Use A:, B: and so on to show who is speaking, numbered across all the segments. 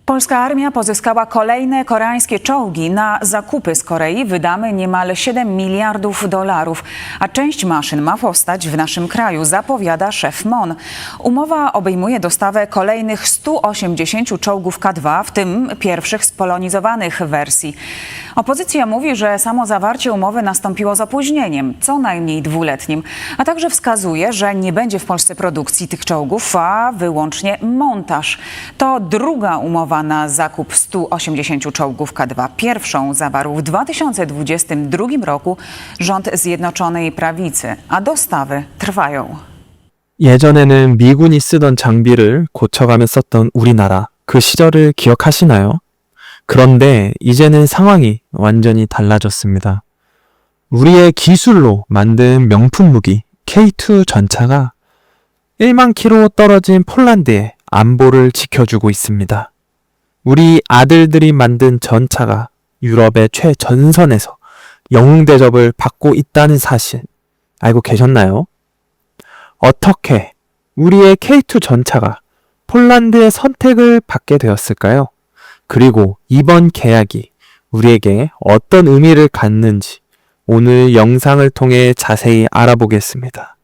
A: Polska armia pozyskała kolejne koreańskie czołgi. Na zakupy z Korei wydamy niemal 7 miliardów dolarów, a część maszyn ma powstać w naszym kraju, zapowiada szef MON. Umowa obejmuje dostawę kolejnych 180 czołgów K2, w tym pierwszych spolonizowanych wersji. Opozycja mówi, że samo zawarcie umowy nastąpiło z opóźnieniem, co najmniej dwuletnim, a także wskazuje, że nie będzie w Polsce produkcji tych czołgów, a wyłącznie montaż. To druga umowa na zakup 180 czołgów K2. Pierwszą zawarł w 2022 roku rząd Zjednoczonej Prawicy, a dostawy trwają.
B: 예전에는 미군이 쓰던 장비를 고쳐가며 썼던 우리나라, 그 시절을 기억하시나요? 그런데 이제는 상황이 완전히 달라졌습니다. 우리의 기술로 만든 명품 무기 K2 전차가 1만 킬로 떨어진 폴란드의 안보를 지켜주고 있습니다. 우리 아들들이 만든 전차가 유럽의 최전선에서 영웅 대접을 받고 있다는 사실 알고 계셨나요? 어떻게 우리의 K2 전차가 폴란드의 선택을 받게 되었을까요? 그리고 이번 계약이 우리에게 어떤 의미를 갖는지 오늘 영상을 통해 자세히 알아보겠습니다.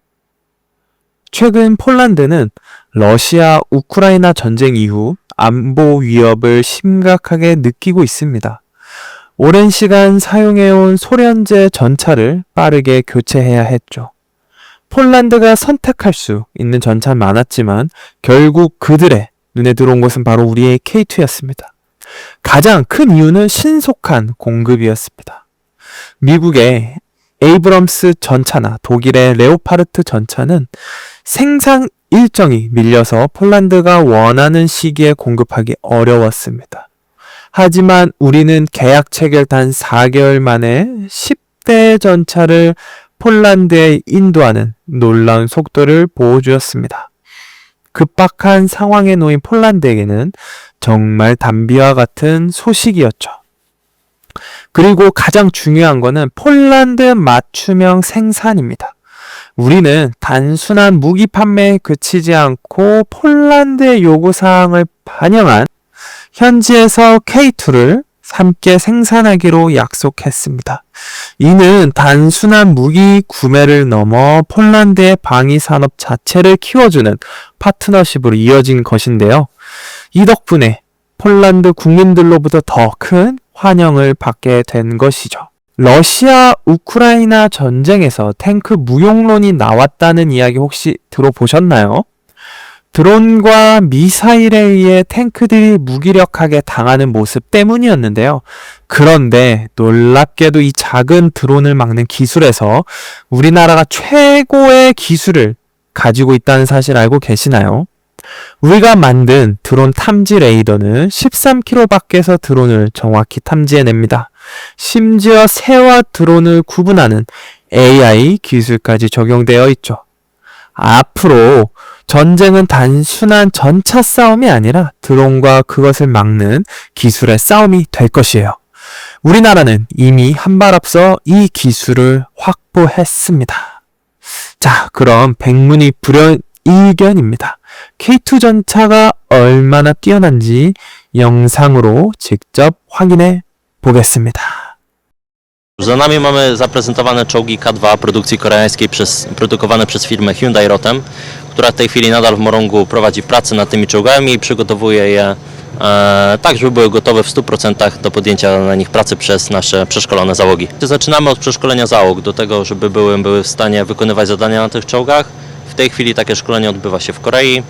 B: 최근 폴란드는 러시아 우크라이나 전쟁 이후 안보 위협을 심각하게 느끼고 있습니다. 오랜 시간 사용해온 소련제 전차를 빠르게 교체해야 했죠. 폴란드가 선택할 수 있는 전차는 많았지만 결국 그들의 눈에 들어온 것은 바로 우리의 K2였습니다. 가장 큰 이유는 신속한 공급이었습니다. 미국의 에이브럼스 전차나 독일의 레오파르트 전차는 생산 일정이 밀려서 폴란드가 원하는 시기에 공급하기 어려웠습니다. 하지만 우리는 계약 체결 단 4개월 만에 10대 전차를 폴란드에 인도하는 놀라운 속도를 보여주었습니다. 급박한 상황에 놓인 폴란드에게는 정말 단비와 같은 소식이었죠. 그리고 가장 중요한 것은 폴란드 맞춤형 생산입니다. 우리는 단순한 무기 판매에 그치지 않고 폴란드의 요구사항을 반영한 현지에서 K2를 함께 생산하기로 약속했습니다. 이는 단순한 무기 구매를 넘어 폴란드의 방위산업 자체를 키워주는 파트너십으로 이어진 것인데요. 이 덕분에 폴란드 국민들로부터 더 큰 환영을 받게 된 것이죠. 러시아 우크라이나 전쟁에서 탱크 무용론이 나왔다는 이야기 혹시 들어보셨나요? 드론과 미사일에 의해 탱크들이 무기력하게 당하는 모습 때문이었는데요. 그런데 놀랍게도 이 작은 드론을 막는 기술에서 우리나라가 최고의 기술을 가지고 있다는 사실 알고 계시나요? 우리가 만든 드론 탐지 레이더는 13km 밖에서 드론을 정확히 탐지해냅니다. 심지어 새와 드론을 구분하는 AI 기술까지 적용되어 있죠. 앞으로 전쟁은 단순한 전차 싸움이 아니라 드론과 그것을 막는 기술의 싸움이 될 것이에요. 우리나라는 이미 한 발 앞서 이 기술을 확보했습니다. 자, 그럼 백문이 불여일견입니다. K2 전차가 얼마나 뛰어난지 영상으로 직접 확인해 보겠습니다.
C: Za nami mamy zaprezentowane czołgi K2 produkcji koreańskiej produkowane przez firmę Hyundai Rotem, która w tej chwili nadal w Morągu prowadzi pracę nad tymi czołgami i przygotowuje je tak, żeby były gotowe w 100% do podjęcia na nich pracy przez nasze przeszkolone załogi. Zaczynamy od przeszkolenia załóg do tego, żeby były w stanie wykonywać zadania na tych czołgach. W tej chwili takie szkolenie odbywa się w Korei.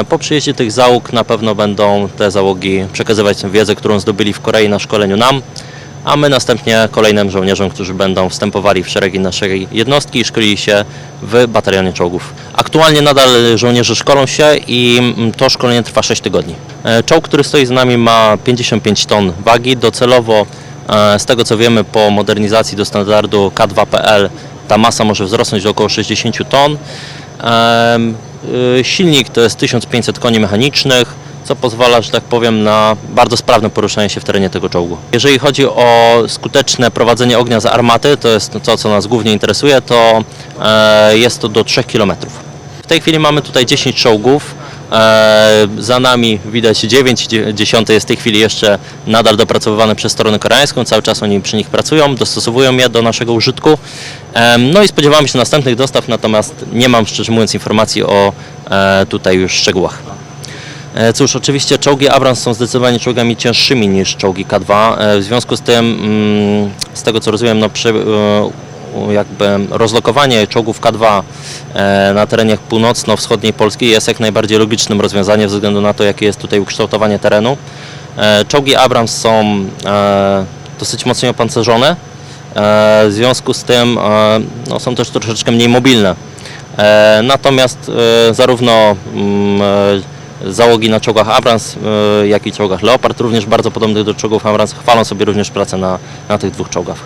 C: Po przyjeździe tych załóg na pewno będą te załogi przekazywać wiedzę, którą zdobyli w Korei na szkoleniu nam, a my następnie kolejnym żołnierzom, którzy będą wstępowali w szeregi naszej jednostki i szkolili się w batalionie czołgów. Aktualnie nadal żołnierze szkolą się i to szkolenie trwa 6 tygodni. Czołg, który stoi za nami, ma 55 ton wagi. Docelowo, z tego co wiemy, po modernizacji do standardu K2PL ta masa może wzrosnąć do około 60 ton. Silnik to jest 1500 koni mechanicznych, co pozwala, że tak powiem, na bardzo sprawne poruszanie się w terenie tego czołgu. Jeżeli chodzi o skuteczne prowadzenie ognia z armaty, to jest to, co nas głównie interesuje, to jest to do 3 km. W tej chwili mamy tutaj 10 czołgów. Za nami widać 9,1 jest w tej chwili jeszcze nadal dopracowywane przez stronę koreańską. Cały czas oni przy nich pracują, dostosowują je do naszego użytku. No i spodziewamy się następnych dostaw, natomiast nie mam, szczerze mówiąc, informacji o tutaj już szczegółach. Cóż, oczywiście czołgi Abrams są zdecydowanie czołgami cięższymi niż czołgi K2. W związku z tym, z tego co rozumiem, no jakby rozlokowanie czołgów K2 na terenie północno-wschodniej Polski jest jak najbardziej logicznym rozwiązaniem ze względu na to, jakie jest tutaj ukształtowanie terenu. Czołgi Abrams są dosyć mocno opancerzone, w związku z tym no, są też troszeczkę mniej mobilne. Natomiast zarówno załogi na czołgach Abrams, jak i czołgach Leopard, również bardzo podobnych do czołgów Abrams, chwalą sobie również pracę na tych dwóch czołgach.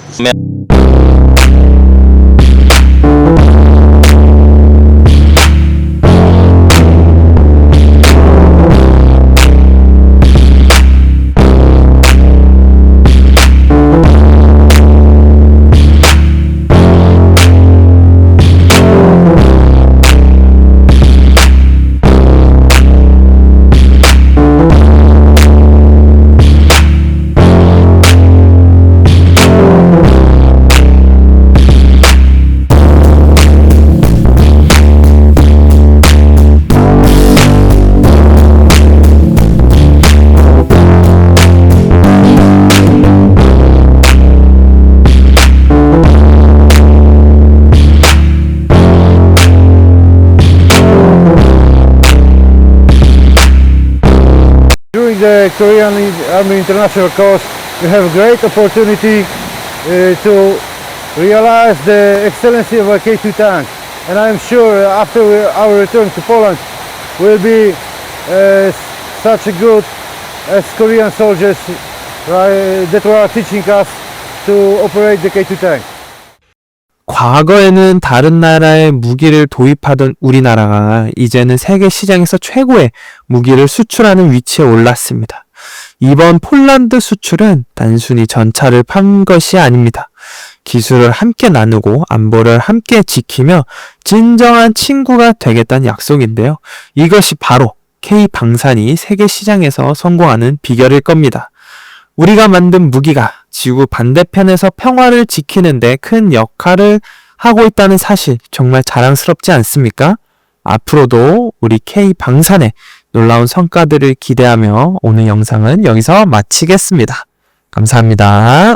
D: During the Korean Army International Course, we have great opportunity to realize the excellency of our K2 tank, and I am sure after our return to Poland we'll be such a good as Korean soldiers that were teaching us to operate the K2 tank.
B: 과거에는 다른 나라의 무기를 도입하던 우리나라가 이제는 세계 시장에서 최고의 무기를 수출하는 위치에 올랐습니다. 이번 폴란드 수출은 단순히 전차를 판 것이 아닙니다. 기술을 함께 나누고 안보를 함께 지키며 진정한 친구가 되겠다는 약속인데요. 이것이 바로 K방산이 세계 시장에서 성공하는 비결일 겁니다. 우리가 만든 무기가 지구 반대편에서 평화를 지키는 데 큰 역할을 하고 있다는 사실 정말 자랑스럽지 않습니까? 앞으로도 우리 K방산의 놀라운 성과들을 기대하며 오늘 영상은 여기서 마치겠습니다. 감사합니다.